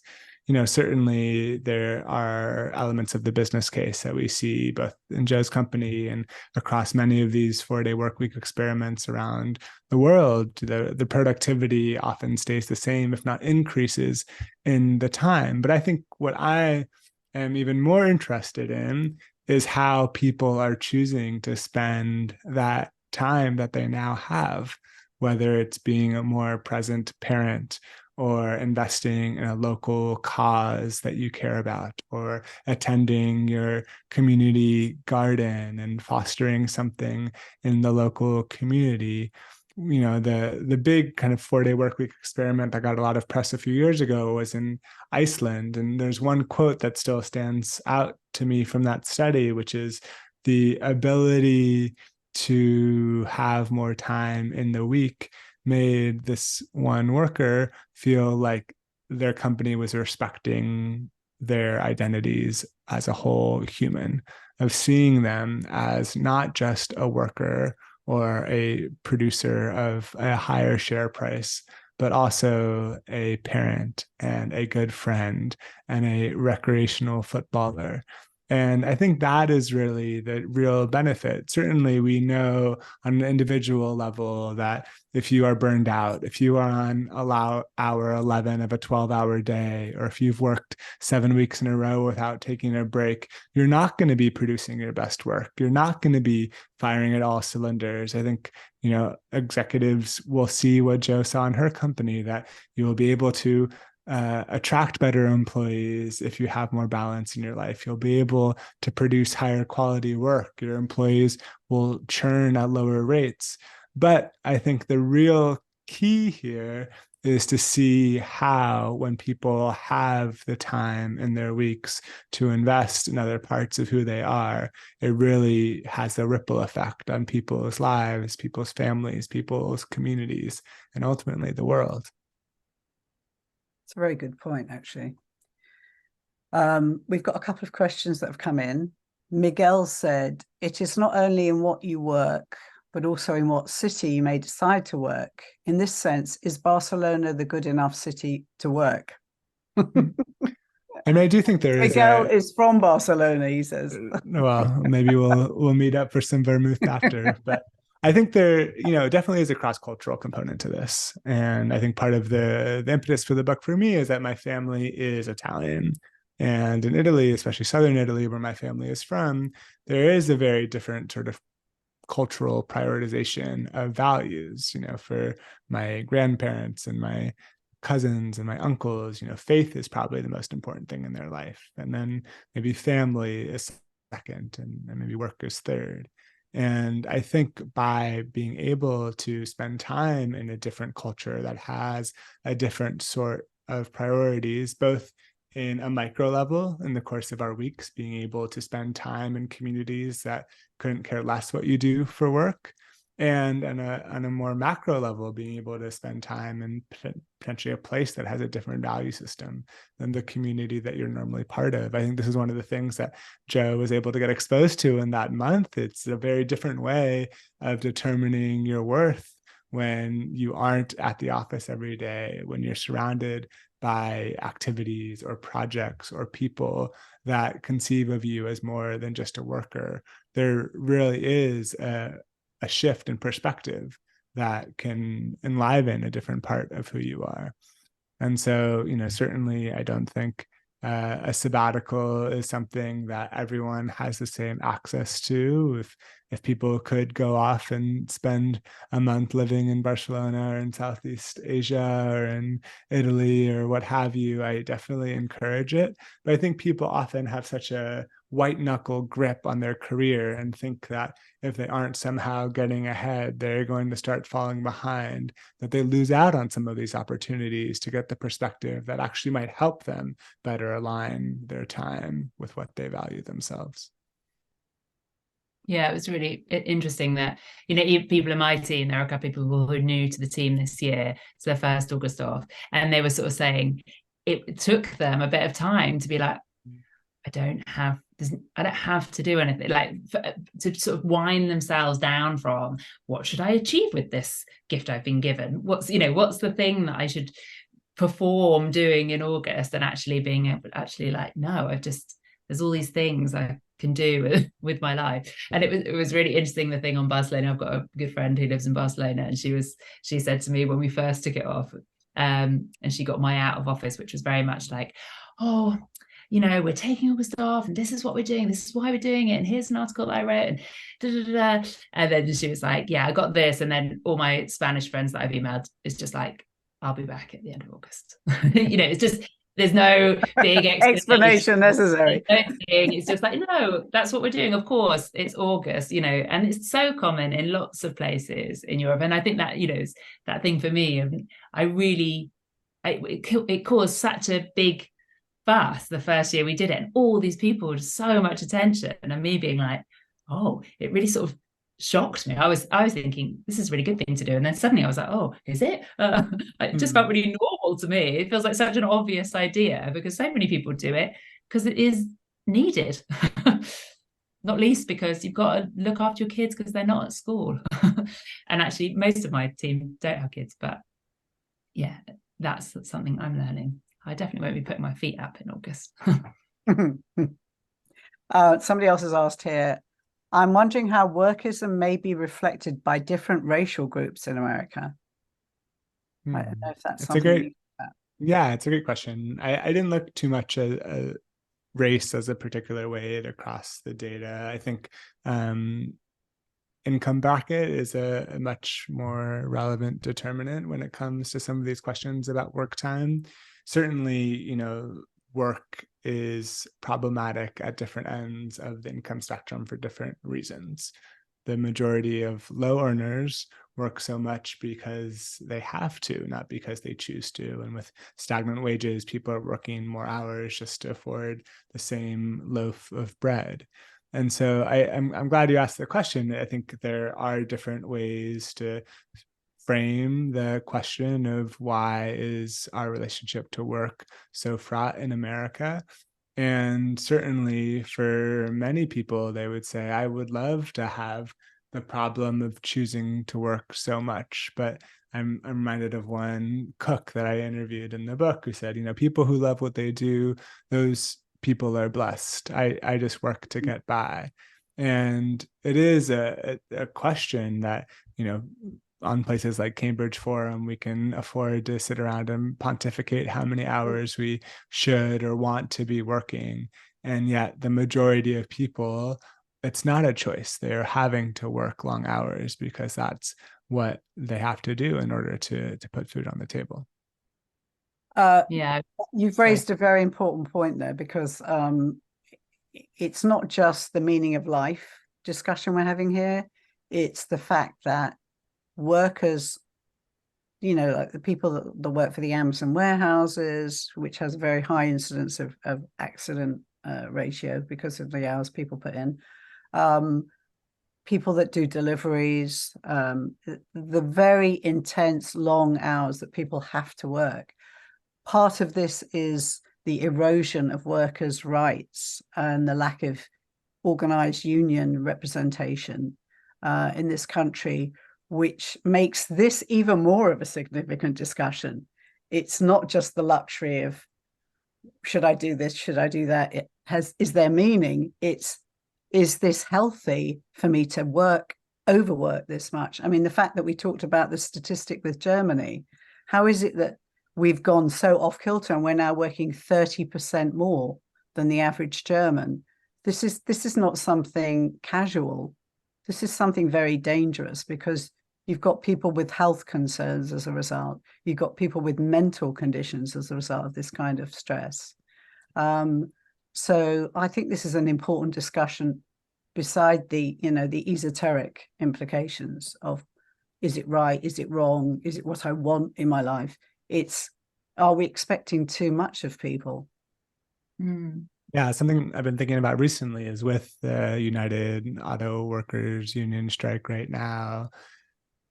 Certainly there are elements of the business case that we see both in Joe's company and across many of these 4-day workweek experiments around the world. The productivity often stays the same, if not increases in the time. But I think what I am even more interested in is how people are choosing to spend that time that they now have, whether it's being a more present parent or investing in a local cause that you care about, or attending your community garden and fostering something in the local community. The big kind of 4-day workweek experiment that got a lot of press a few years ago was in Iceland. And there's one quote that still stands out to me from that study, which is the ability to have more time in the week made this one worker feel like their company was respecting their identities as a whole human, of seeing them as not just a worker or a producer of a higher share price, but also a parent and a good friend and a recreational footballer. And I think that is really the real benefit. Certainly, we know on an individual level that if you are burned out, if you are on hour 11 of a 12-hour day, or if you've worked 7 weeks in a row without taking a break, you're not going to be producing your best work. You're not going to be firing at all cylinders. I think, executives will see what Jo saw in her company, that you will be able to attract better employees if you have more balance in your life. You'll be able to produce higher quality work. Your employees will churn at lower rates. But I think the real key here is to see how, when people have the time in their weeks to invest in other parts of who they are, it really has a ripple effect on people's lives, people's families, people's communities, and ultimately the world. It's a very good point, actually. We've got a couple of questions that have come in. Miguel said, it is not only in what you work, but also in what city you may decide to work. In this sense, is Barcelona the good enough city to work? And I do think there is Miguel is from Barcelona, he says. Well, maybe we'll meet up for some vermouth after, but I think there, definitely is a cross-cultural component to this. And I think part of the impetus for the book for me is that my family is Italian. And in Italy, especially Southern Italy, where my family is from, there is a very different sort of cultural prioritization of values. For my grandparents and my cousins and my uncles, faith is probably the most important thing in their life. And then maybe family is second, and maybe work is third. And I think by being able to spend time in a different culture that has a different sort of priorities, both in a micro level in the course of our weeks, being able to spend time in communities that couldn't care less what you do for work, and on a more macro level, being able to spend time in potentially a place that has a different value system than the community that you're normally part of. I think this is one of the things that Jo was able to get exposed to in that month. It's a very different way of determining your worth when you aren't at the office every day, when you're surrounded by activities or projects or people that conceive of you as more than just a worker. There really is a shift in perspective that can enliven a different part of who you are. And so, certainly I don't think a sabbatical is something that everyone has the same access to. If people could go off and spend a month living in Barcelona or in Southeast Asia or in Italy or what have you, I definitely encourage it. But I think people often have such a white knuckle grip on their career and think that if they aren't somehow getting ahead, they're going to start falling behind, that they lose out on some of these opportunities to get the perspective that actually might help them better align their time with what they value themselves. Yeah, it was really interesting that, people in my team, there are a couple of people who are new to the team this year. It's their first August off. And they were sort of saying it took them a bit of time to be like, I don't have to do anything, to sort of wind themselves down from what should I achieve with this gift I've been given? What's the thing that I should perform doing in August, and actually being able to no, there's all these things I can do with my life. And it was really interesting, the thing on Barcelona. I've got a good friend who lives in Barcelona, and she said to me when we first took it off, and she got my out of office, which was very much like, oh, we're taking August off, and this is what we're doing, this is why we're doing it, and here's an article that I wrote, and da, da, da, da. And then she was like, yeah, I got this. And then all my Spanish friends that I've emailed is just like, I'll be back at the end of August. It's just, there's no big explanation necessary. It's just like, no, that's what we're doing. Of course, it's August, and it's so common in lots of places in Europe. And I think that, is that thing for me. And it caused such a big fuss the first year we did it, and all these people with so much attention, and me being like, oh, it really sort of shocked me. I was thinking this is a really good thing to do, and then suddenly I was like, oh, is it? It just felt really normal to me. It feels like such an obvious idea because so many people do it because it is needed. Not least because you've got to look after your kids because they're not at school. And actually most of my team don't have kids, but yeah, that's something I'm learning. I definitely won't be putting my feet up in August. Somebody else has asked here, I'm wondering how workism may be reflected by different racial groups in America. I don't know if that's It's a something great, yeah, it's a great question. I didn't look too much at race as a particular weight across the data. I think income bracket is a much more relevant determinant when it comes to some of these questions about work time. Certainly, work is problematic at different ends of the income spectrum for different reasons. The majority of low earners work so much because they have to, not because they choose to. And with stagnant wages, people are working more hours just to afford the same loaf of bread. And so I'm glad you asked the question. I think there are different ways to frame the question of why is our relationship to work so fraught in America. And certainly for many people, they would say, I would love to have the problem of choosing to work so much. But I'm reminded of one cook that I interviewed in the book who said, people who love what they do, those people are blessed. I just work to get by. And it is a question that, on places like Cambridge Forum, we can afford to sit around and pontificate how many hours we should or want to be working. And yet the majority of people, it's not a choice. They're having to work long hours because that's what they have to do in order to put food on the table. Yeah. You've raised a very important point there, because it's not just the meaning of life discussion we're having here. It's the fact that workers, like the people that work for the Amazon warehouses, which has a very high incidence of accident ratio because of the hours people put in, people that do deliveries, the very intense long hours that people have to work. Part of this is the erosion of workers' rights and the lack of organized union representation in this country, which makes this even more of a significant discussion. It's not just the luxury of, should I do this? Should I do that? Is there meaning? Is this healthy for me to overwork this much? I mean, the fact that we talked about the statistic with Germany, how is it that we've gone so off kilter and we're now working 30% more than the average German? This is not something casual. This is something very dangerous, because you've got people with health concerns as a result. You've got people with mental conditions as a result of this kind of stress. So I think this is an important discussion beside the esoteric implications of, is it right? Is it wrong? Is it what I want in my life? Are we expecting too much of people? Yeah, something I've been thinking about recently is with the United Auto Workers Union strike right now.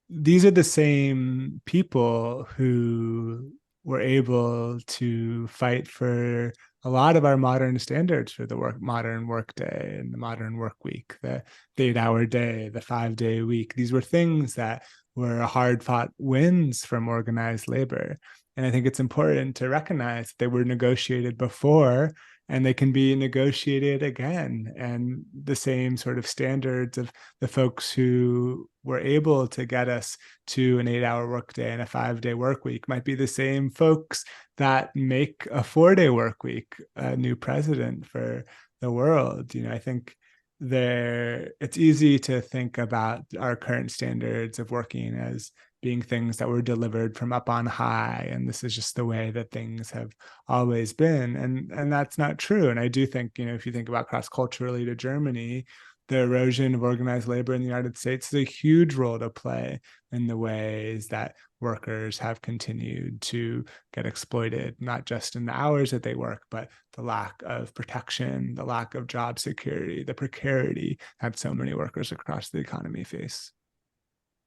These are the same people who were able to fight for a lot of our modern standards for the modern work day and the modern work week, the 8-hour day, the 5-day week. These were things that were hard fought wins from organized labor. And I think it's important to recognize that they were negotiated before, and they can be negotiated again. And the same sort of standards of the folks who were able to get us to an 8-hour workday and a 5-day work week might be the same folks that make a 4-day work week a new precedent for the world. I think it's easy to think about our current standards of working as being things that were delivered from up on high, and this is just the way that things have always been, and that's not true. And I do think, if you think about cross-culturally to Germany, the erosion of organized labor in the United States is a huge role to play in the ways that workers have continued to get exploited, not just in the hours that they work, but the lack of protection, the lack of job security, the precarity that so many workers across the economy face.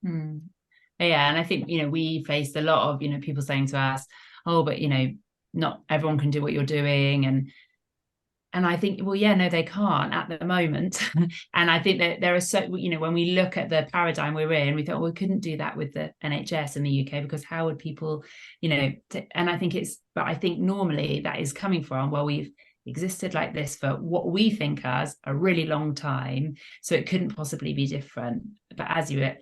Yeah, and I think, we faced a lot of, people saying to us, oh, but, not everyone can do what you're doing. And and I think, well, yeah, no, they can't at the moment. And I think that there are so, you know, when we look at the paradigm we're in, we thought, well, we couldn't do that with the NHS in the UK, because how would people, you know, and I think but I think normally that is coming from, well, we've existed like this for what we think as a really long time, so it couldn't possibly be different. But as you were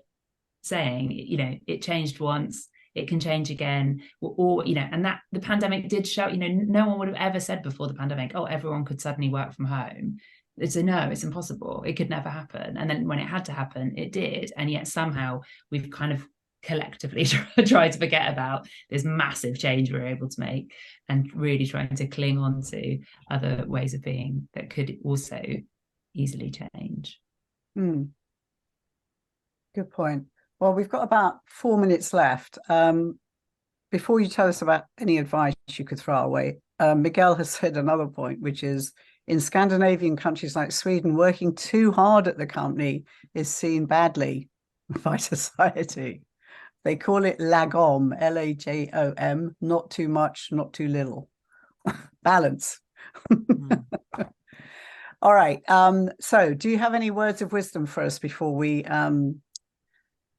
saying, you know, it changed once, it can change again, or you know, and that the pandemic did show, you know, no one would have ever said before the pandemic, oh, everyone could suddenly work from home. It's a no, it's impossible, it could never happen. And then when it had to happen, it did. And yet somehow we've kind of collectively tried to forget about this massive change we were able to make, and really trying to cling on to other ways of being that could also easily change. Good point. Well, we've got about 4 minutes left. Before you tell us about any advice you could throw away, Miguel has said another point, which is in Scandinavian countries like Sweden, working too hard at the company is seen badly by society. They call it lagom, L-A-J-O-M, not too much, not too little. Balance. All right. So do you have any words of wisdom for us before we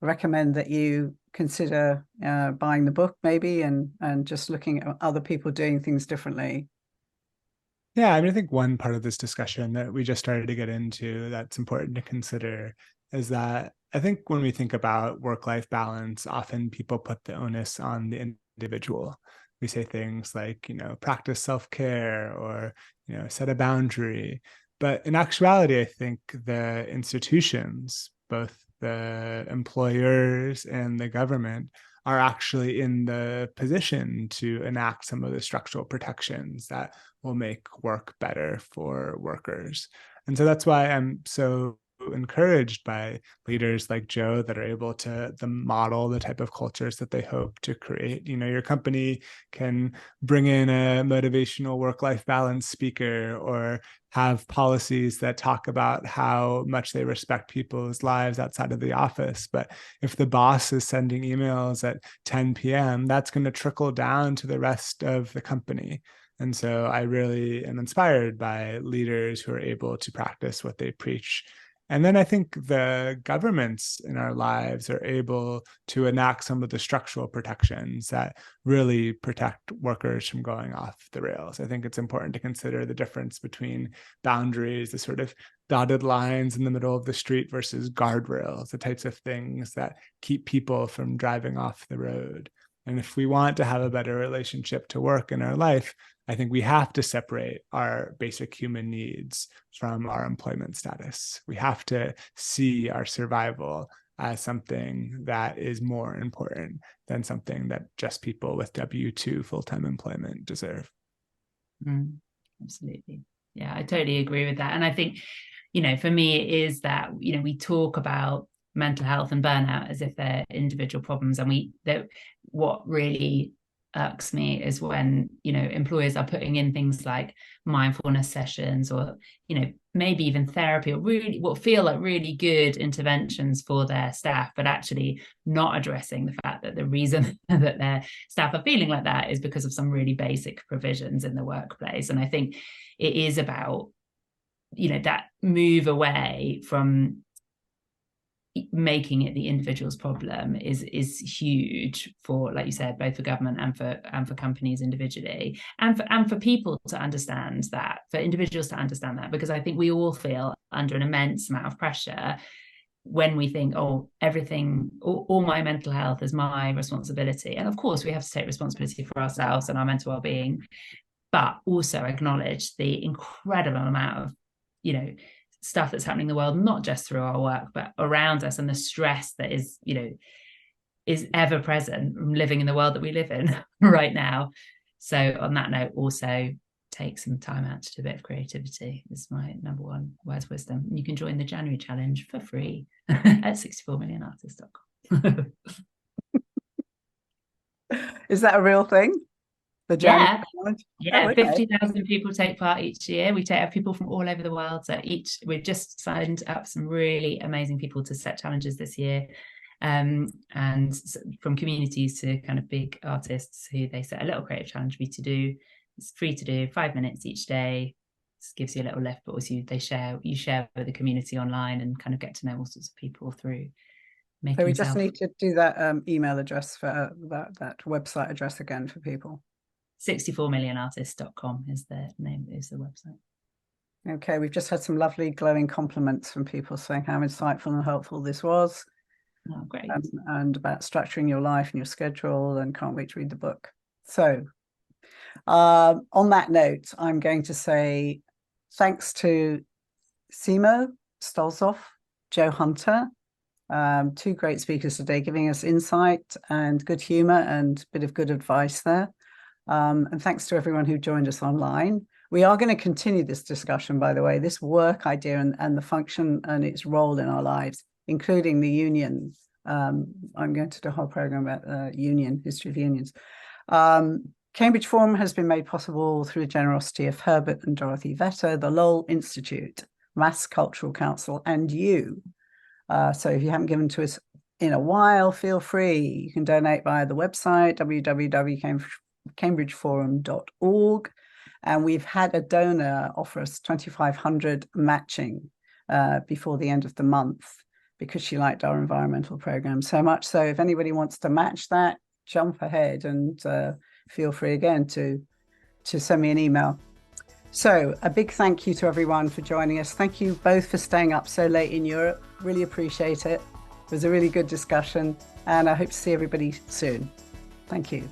recommend that you consider buying the book maybe, and just looking at other people doing things differently? Yeah, I mean, I think one part of this discussion that we just started to get into that's important to consider is that I think when we think about work-life balance, often people put the onus on the individual. We say things like, you know, practice self-care, or, you know, set a boundary. But in actuality, I think the institutions, both the employers and the government, are actually in the position to enact some of the structural protections that will make work better for workers. And so that's why I'm so encouraged by leaders like Joe that are able to model the type of cultures that they hope to create. You know, your company can bring in a motivational work-life balance speaker, or have policies that talk about how much they respect people's lives outside of the office. But if the boss is sending emails at 10 p.m., that's going to trickle down to the rest of the company. And so I really am inspired by leaders who are able to practice what they preach. And then I think the governments in our lives are able to enact some of the structural protections that really protect workers from going off the rails. I think it's important to consider the difference between boundaries, the sort of dotted lines in the middle of the street, versus guardrails, the types of things that keep people from driving off the road. And if we want to have a better relationship to work in our life, I think we have to separate our basic human needs from our employment status. We have to see our survival as something that is more important than something that just people with W-2 full-time employment deserve. Absolutely. Yeah, I totally agree with that. And I think, you know, for me, it is that, you know, we talk about mental health and burnout as if they're individual problems. And what really irks me is when, you know, employers are putting in things like mindfulness sessions, or, you know, maybe even therapy, or really what feel like really good interventions for their staff, but actually not addressing the fact that the reason that their staff are feeling like that is because of some really basic provisions in the workplace. And I think it is about, you know, that move away from making it the individual's problem is huge for, like you said, both for government and for companies individually, and for people to understand that, for individuals to understand that, because I think we all feel under an immense amount of pressure when we think, oh, everything, all my mental health is my responsibility. And of course we have to take responsibility for ourselves and our mental well-being, but also acknowledge the incredible amount of, you know, stuff that's happening in the world, not just through our work, but around us, and the stress that is, you know, is ever present from living in the world that we live in right now. So on that note, also take some time out to do a bit of creativity is my number one words of wisdom. You can join the January challenge for free at 64millionartists.com. Is that a real thing? The January challenge? Yeah, oh, okay. 50,000 people take part each year. We have people from all over the world. So we've just signed up some really amazing people to set challenges this year. And from communities to kind of big artists who they set a little creative challenge for you to do. It's free to do, 5 minutes each day. gives you a little lift, but also you share with the community online and kind of get to know all sorts of people through making. So we just need to do that email address for that website address again for people. 64millionartist.com is the website. Okay, we've just had some lovely glowing compliments from people saying how insightful and helpful this was. Oh, great. And about structuring your life and your schedule, and can't wait to read the book. So on that note, I'm going to say thanks to Simone Stolzoff, Joe Hunter, two great speakers today, giving us insight and good humor and a bit of good advice there. And thanks to everyone who joined us online. We are going to continue this discussion, by the way, this work idea and the function and its role in our lives, including the union. I'm going to do a whole program about union, history of unions. Cambridge Forum has been made possible through the generosity of Herbert and Dorothy Vetter, the Lowell Institute, Mass Cultural Council, and you. So if you haven't given to us in a while, feel free. You can donate via the website, www.cambridgeforum.org. And we've had a donor offer us $2,500 matching before the end of the month because she liked our environmental program so much. So if anybody wants to match that, jump ahead and feel free again to send me an email. So a big thank you to everyone for joining us. Thank you both for staying up so late in Europe. Really appreciate it. It was a really good discussion, and I hope to see everybody soon. Thank you.